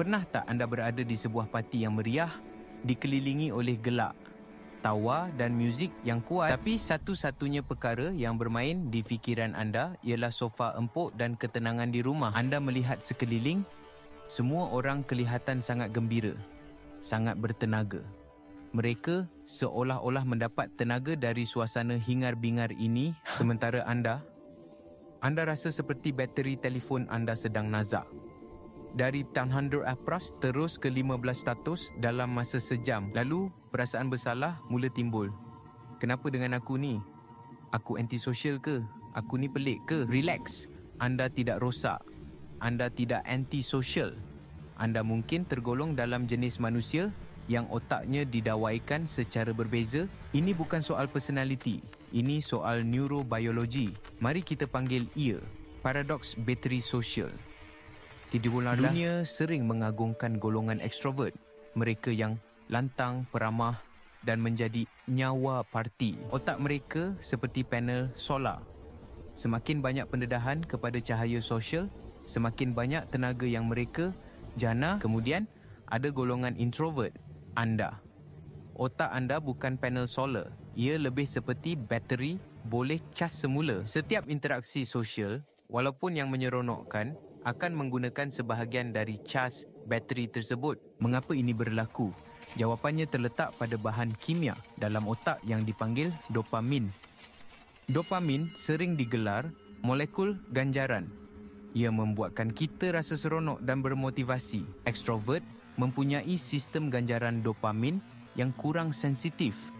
Pernah tak anda berada di sebuah parti yang meriah, dikelilingi oleh gelak, tawa dan muzik yang kuat, tapi satu-satunya perkara yang bermain di fikiran anda ialah sofa empuk dan ketenangan di rumah. Anda melihat sekeliling, semua orang kelihatan sangat gembira, sangat bertenaga. Mereka seolah-olah mendapat tenaga dari suasana hingar-bingar ini, sementara anda rasa seperti bateri telefon anda sedang nazak. Dari 100 apras terus ke 1500 dalam masa sejam. Lalu perasaan bersalah mula timbul. Kenapa dengan aku ni? Aku antisosial ke? Aku ni pelik ke? Relax. Anda tidak rosak. Anda tidak antisosial. Anda mungkin tergolong dalam jenis manusia yang otaknya didawaikan secara berbeza. Ini bukan soal personality. Ini soal neurobiologi. Mari kita panggil ia paradoks bateri sosial. Di dunia sering mengagungkan golongan ekstrovert, mereka yang lantang, peramah dan menjadi nyawa parti. Otak mereka seperti panel solar. Semakin banyak pendedahan kepada cahaya sosial, semakin banyak tenaga yang mereka jana. Kemudian ada golongan introvert, anda. Otak anda bukan panel solar. Ia lebih seperti bateri boleh cas semula. Setiap interaksi sosial, walaupun yang menyeronokkan, akan menggunakan sebahagian dari cas bateri tersebut. Mengapa ini berlaku? Jawapannya terletak pada bahan kimia dalam otak yang dipanggil dopamin. Dopamin sering digelar molekul ganjaran. Ia membuatkan kita rasa seronok dan bermotivasi. Ekstrovert mempunyai sistem ganjaran dopamin yang kurang sensitif.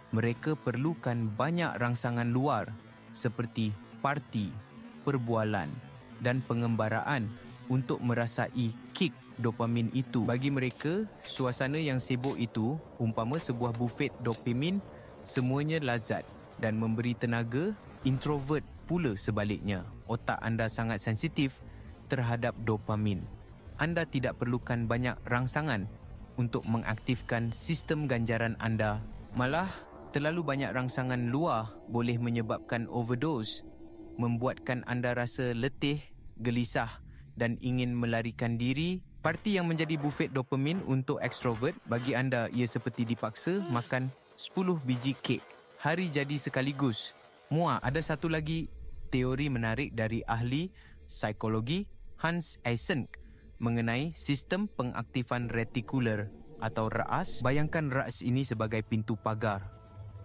Mereka perlukan banyak rangsangan luar seperti parti, perbualan dan pengembaraan untuk merasai kick dopamin itu. Bagi mereka, suasana yang sibuk itu umpama sebuah bufet dopamin, semuanya lazat dan memberi tenaga. Introvert pula sebaliknya. Otak anda sangat sensitif terhadap dopamin. Anda tidak perlukan banyak rangsangan untuk mengaktifkan sistem ganjaran anda. Malah, terlalu banyak rangsangan luar boleh menyebabkan overdose, membuatkan anda rasa letih, gelisah dan ingin melarikan diri. Parti yang menjadi bufet dopamin untuk ekstrovert, bagi anda ia seperti dipaksa makan 10 biji kek. Hari jadi sekaligus. Muak. Ada satu lagi teori menarik dari ahli psikologi Hans Eysenck mengenai sistem pengaktifan retikular atau RAS. Bayangkan RAS ini sebagai pintu pagar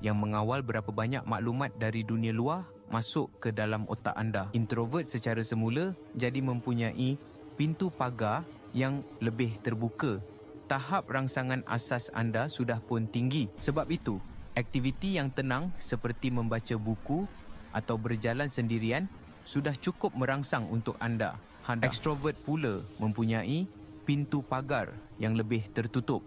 yang mengawal berapa banyak maklumat dari dunia luar masuk ke dalam otak anda. Introvert secara semula jadi mempunyai pintu pagar yang lebih terbuka. Tahap rangsangan asas anda sudah pun tinggi. Sebab itu, aktiviti yang tenang seperti membaca buku atau berjalan sendirian sudah cukup merangsang untuk anda. Ekstrovert pula mempunyai pintu pagar yang lebih tertutup.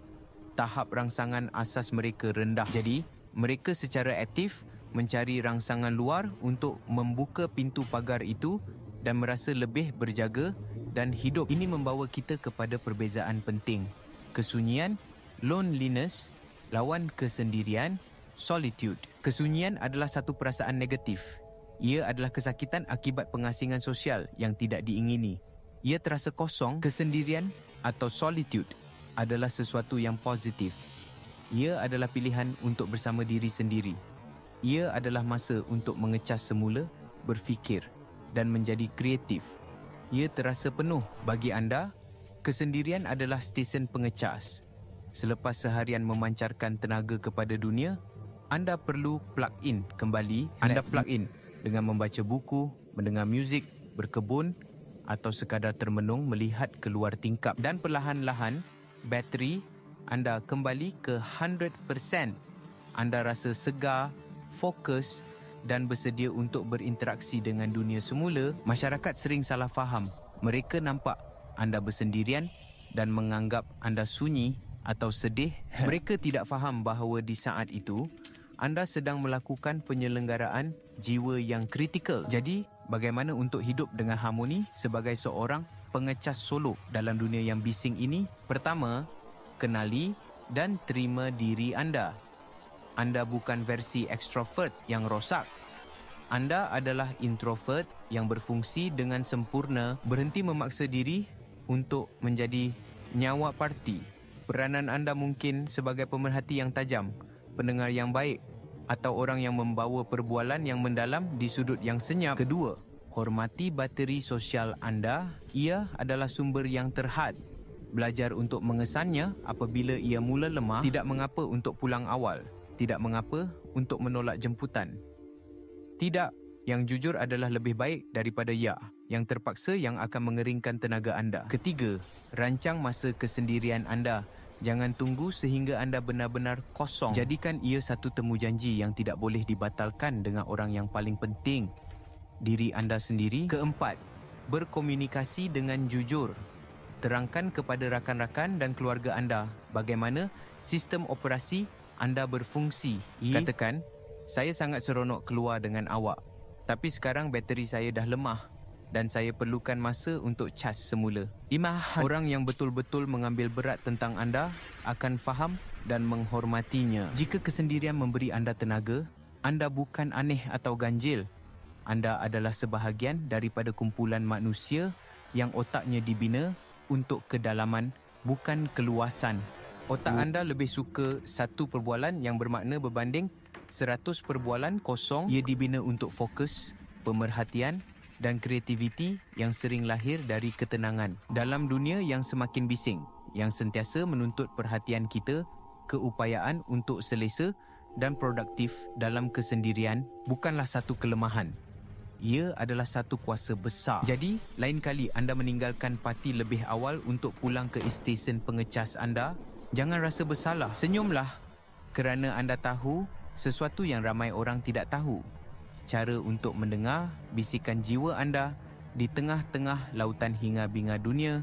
Tahap rangsangan asas mereka rendah. Jadi, mereka secara aktif mencari rangsangan luar untuk membuka pintu pagar itu dan merasa lebih berjaga dan hidup. Ini membawa kita kepada perbezaan penting. Kesunyian, loneliness, lawan kesendirian, solitude. Kesunyian adalah satu perasaan negatif. Ia adalah kesakitan akibat pengasingan sosial yang tidak diingini. Ia terasa kosong. Kesendirian atau solitude adalah sesuatu yang positif. Ia adalah pilihan untuk bersama diri sendiri. Ia adalah masa untuk mengecas semula, berfikir dan menjadi kreatif. Ia terasa penuh. Bagi anda, kesendirian adalah stesen pengecas. Selepas seharian memancarkan tenaga kepada dunia, anda perlu plug in kembali. Anda plug in dengan membaca buku, mendengar muzik, berkebun atau sekadar termenung melihat keluar tingkap. Dan perlahan-lahan, bateri anda kembali ke 100%. Anda rasa segar, fokus dan bersedia untuk berinteraksi dengan dunia semula. Masyarakat sering salah faham. Mereka nampak anda bersendirian dan menganggap anda sunyi atau sedih. Mereka tidak faham bahawa di saat itu, anda sedang melakukan penyelenggaraan jiwa yang kritikal. Jadi, bagaimana untuk hidup dengan harmoni sebagai seorang pengecas solo dalam dunia yang bising ini? Pertama, kenali dan terima diri anda. Anda bukan versi ekstrovert yang rosak. Anda adalah introvert yang berfungsi dengan sempurna. Berhenti memaksa diri untuk menjadi nyawa parti. Peranan anda mungkin sebagai pemerhati yang tajam, pendengar yang baik, atau orang yang membawa perbualan yang mendalam di sudut yang senyap. Kedua, hormati bateri sosial anda. Ia adalah sumber yang terhad. Belajar untuk mengesannya apabila ia mula lemah. Tidak mengapa untuk pulang awal. Tidak mengapa untuk menolak jemputan. Tidak, yang jujur adalah lebih baik daripada ya, yang terpaksa yang akan mengeringkan tenaga anda. Ketiga, rancang masa kesendirian anda. Jangan tunggu sehingga anda benar-benar kosong. Jadikan ia satu temujanji yang tidak boleh dibatalkan dengan orang yang paling penting, diri anda sendiri. Keempat, berkomunikasi dengan jujur. Terangkan kepada rakan-rakan dan keluarga anda bagaimana sistem operasi anda berfungsi. Katakan, saya sangat seronok keluar dengan awak, tapi sekarang bateri saya dah lemah dan saya perlukan masa untuk cas semula. 5. Orang yang betul-betul mengambil berat tentang anda akan faham dan menghormatinya. Jika kesendirian memberi anda tenaga, anda bukan aneh atau ganjil. Anda adalah sebahagian daripada kumpulan manusia yang otaknya dibina untuk kedalaman, bukan keluasan. Otak anda lebih suka satu perbualan yang bermakna berbanding 100 perbualan kosong. Ia dibina untuk fokus, pemerhatian dan kreativiti yang sering lahir dari ketenangan. Dalam dunia yang semakin bising, yang sentiasa menuntut perhatian kita, keupayaan untuk selesa dan produktif dalam kesendirian bukanlah satu kelemahan. Ia adalah satu kuasa besar. Jadi, lain kali anda meninggalkan parti lebih awal untuk pulang ke stesen pengecas anda, jangan rasa bersalah. Senyumlah kerana anda tahu sesuatu yang ramai orang tidak tahu. Cara untuk mendengar bisikan jiwa anda di tengah-tengah lautan hinga-binga dunia